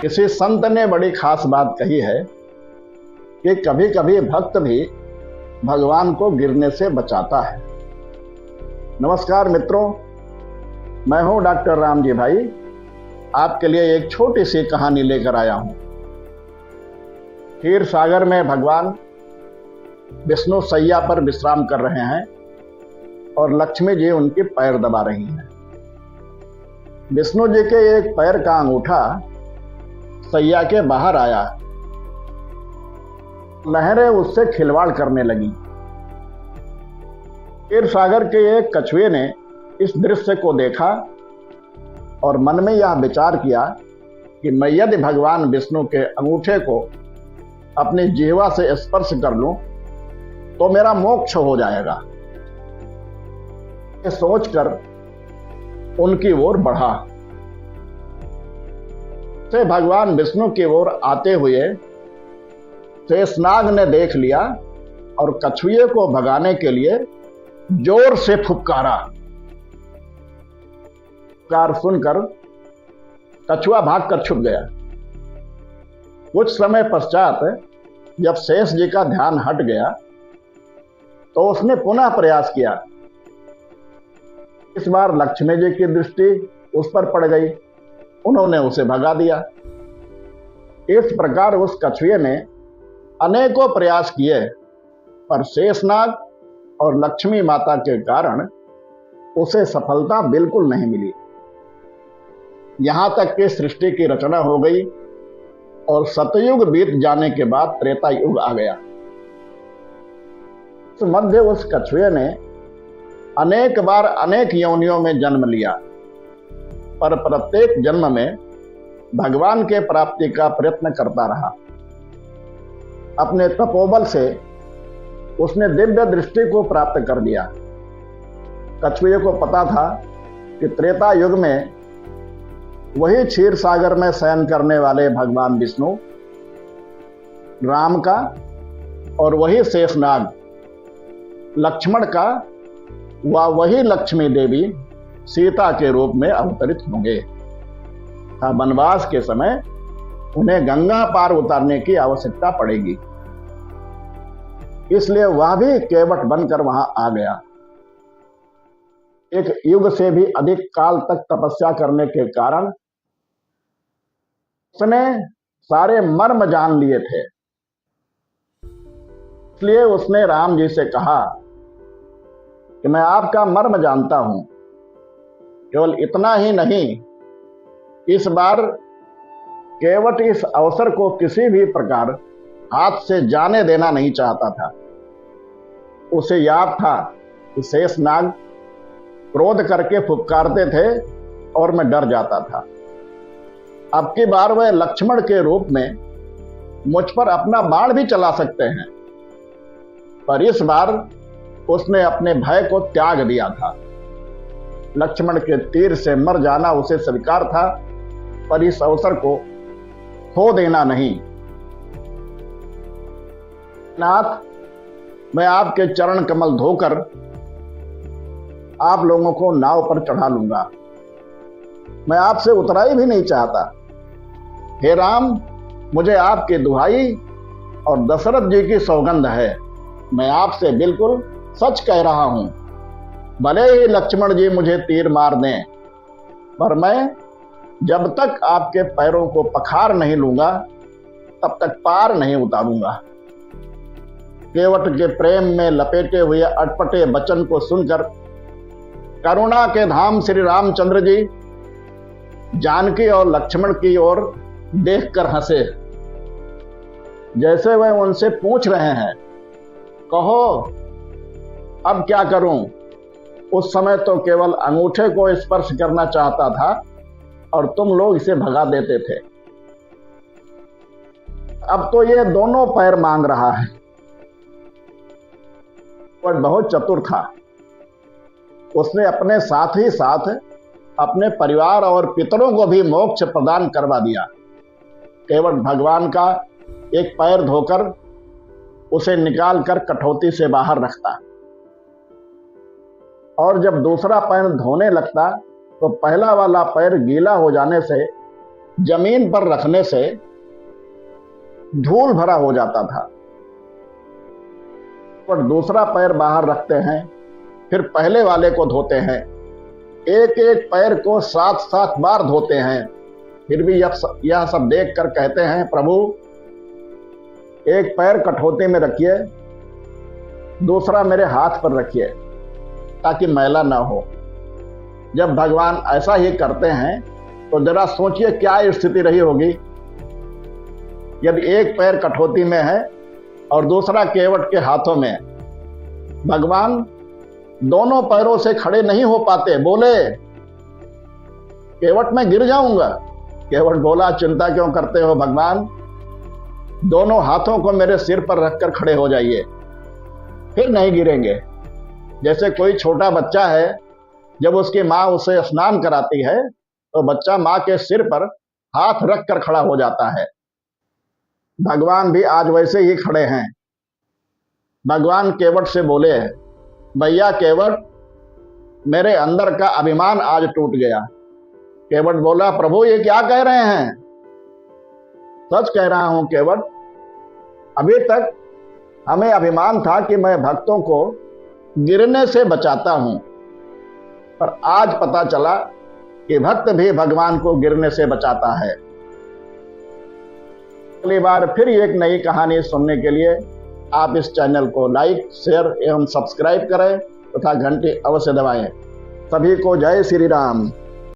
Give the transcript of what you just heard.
किसी संत ने बड़ी खास बात कही है कि कभी कभी भक्त भी भगवान को गिरने से बचाता है। नमस्कार मित्रों, मैं हूं डॉक्टर राम जी भाई। आपके लिए एक छोटी सी कहानी लेकर आया हूं। क्षीर सागर में भगवान विष्णु सैया पर विश्राम कर रहे हैं और लक्ष्मी जी उनके पैर दबा रही हैं। विष्णु जी के एक पैर का अंगूठा सैया के बाहर आया। लहरें उससे खिलवाड़ करने लगी। क्षीर सागर के एक कछुए ने इस दृश्य को देखा और मन में यह विचार किया कि मैं यदि भगवान विष्णु के अंगूठे को अपनी जिह्वा से स्पर्श कर लूं तो मेरा मोक्ष हो जाएगा। ये सोचकर उनकी ओर बढ़ा। से भगवान विष्णु की ओर आते हुए शेषनाग ने देख लिया और कछुए को भगाने के लिए जोर से फुफकारा। कार सुनकर कछुआ भागकर छुप गया। कुछ समय पश्चात जब शेष जी का ध्यान हट गया तो उसने पुनः प्रयास किया। इस बार लक्ष्मी जी की दृष्टि उस पर पड़ गई। उन्होंने उसे भगा दिया। इस प्रकार उस कछुए ने अनेकों प्रयास किए, पर शेषनाग और लक्ष्मी माता के कारण उसे सफलता बिल्कुल नहीं मिली। यहां तक कि सृष्टि की रचना हो गई और सतयुग बीत जाने के बाद त्रेता युग आ गया। इस मध्य उस कछुए ने अनेक बार अनेक योनियों में जन्म लिया, पर प्रत्येक जन्म में भगवान के प्राप्ति का प्रयत्न करता रहा। अपने तपोबल से उसने दिव्य दृष्टि को प्राप्त कर दिया। कछुए को पता था कि त्रेता युग में वही क्षीर सागर में शयन करने वाले भगवान विष्णु राम का और वही शेषनाग लक्ष्मण का व वही लक्ष्मी देवी सीता के रूप में अवतरित होंगे। वनवास के समय उन्हें गंगा पार उतारने की आवश्यकता पड़ेगी, इसलिए वह भी केवट बनकर वहां आ गया। एक युग से भी अधिक काल तक तपस्या करने के कारण उसने सारे मर्म जान लिए थे। इसलिए उसने राम जी से कहा कि मैं आपका मर्म जानता हूं। केवल इतना ही नहीं, इस बार केवट इस अवसर को किसी भी प्रकार हाथ से जाने देना नहीं चाहता था। उसे याद था कि शेषनाग क्रोध करके फुफकारते थे और मैं डर जाता था। अब की बार वह लक्ष्मण के रूप में मुझ पर अपना बाण भी चला सकते हैं, पर इस बार उसने अपने भय को त्याग दिया था। लक्ष्मण के तीर से मर जाना उसे स्वीकार था, पर इस अवसर को खो देना नहीं। नाथ, मैं आपके चरण कमल धोकर आप लोगों को नाव पर चढ़ा लूंगा। मैं आपसे उतराई भी नहीं चाहता। हे राम, मुझे आपकी दुहाई और दशरथ जी की सौगंध है, मैं आपसे बिल्कुल सच कह रहा हूं। भले ही लक्ष्मण जी मुझे तीर मार दें, पर मैं जब तक आपके पैरों को पखार नहीं लूंगा तब तक पार नहीं उतारूंगा। केवट के प्रेम में लपेटे हुए अटपटे वचन को सुनकर करुणा के धाम श्री रामचंद्र जी जानकी और लक्ष्मण की ओर देखकर हंसे, जैसे वह उनसे पूछ रहे हैं, कहो अब क्या करूं? उस समय तो केवल अंगूठे को स्पर्श करना चाहता था और तुम लोग इसे भगा देते थे। अब तो ये दोनों पैर मांग रहा है। वह बहुत चतुर था। उसने अपने साथ ही साथ अपने परिवार और पितरों को भी मोक्ष प्रदान करवा दिया। केवल भगवान का एक पैर धोकर उसे निकालकर कठौती से बाहर रखता और जब दूसरा पैर धोने लगता तो पहला वाला पैर गीला हो जाने से जमीन पर रखने से धूल भरा हो जाता था। पर दूसरा पैर बाहर रखते हैं, फिर पहले वाले को धोते हैं, एक एक पैर को 7-7 बार धोते हैं। फिर भी यह सब देख कर कहते हैं, प्रभु एक पैर कठौती में रखिए, दूसरा मेरे हाथ पर रखिए ताकि मैला ना हो। जब भगवान ऐसा ही करते हैं तो जरा सोचिए क्या स्थिति रही होगी यदि एक पैर कठौती में है और दूसरा केवट के हाथों में। भगवान दोनों पैरों से खड़े नहीं हो पाते, बोले केवट मैं गिर जाऊंगा। केवट बोला, चिंता क्यों करते हो भगवान, दोनों हाथों को मेरे सिर पर रखकर खड़े हो जाइए, फिर नहीं गिरेंगे। जैसे कोई छोटा बच्चा है, जब उसकी माँ उसे स्नान कराती है तो बच्चा माँ के सिर पर हाथ रखकर खड़ा हो जाता है। भगवान भी आज वैसे ही खड़े हैं। भगवान केवट से बोले, भैया केवट, मेरे अंदर का अभिमान आज टूट गया। केवट बोला, प्रभु ये क्या कह रहे हैं? सच कह रहा हूं केवट, अभी तक हमें अभिमान था कि मैं भक्तों को गिरने से बचाता हूं, पर आज पता चला कि भक्त भी भगवान को गिरने से बचाता है। अगली बार फिर एक नई कहानी सुनने के लिए आप इस चैनल को लाइक, शेयर एवं सब्सक्राइब करें तथा घंटी अवश्य दबाएं। सभी को जय श्री राम।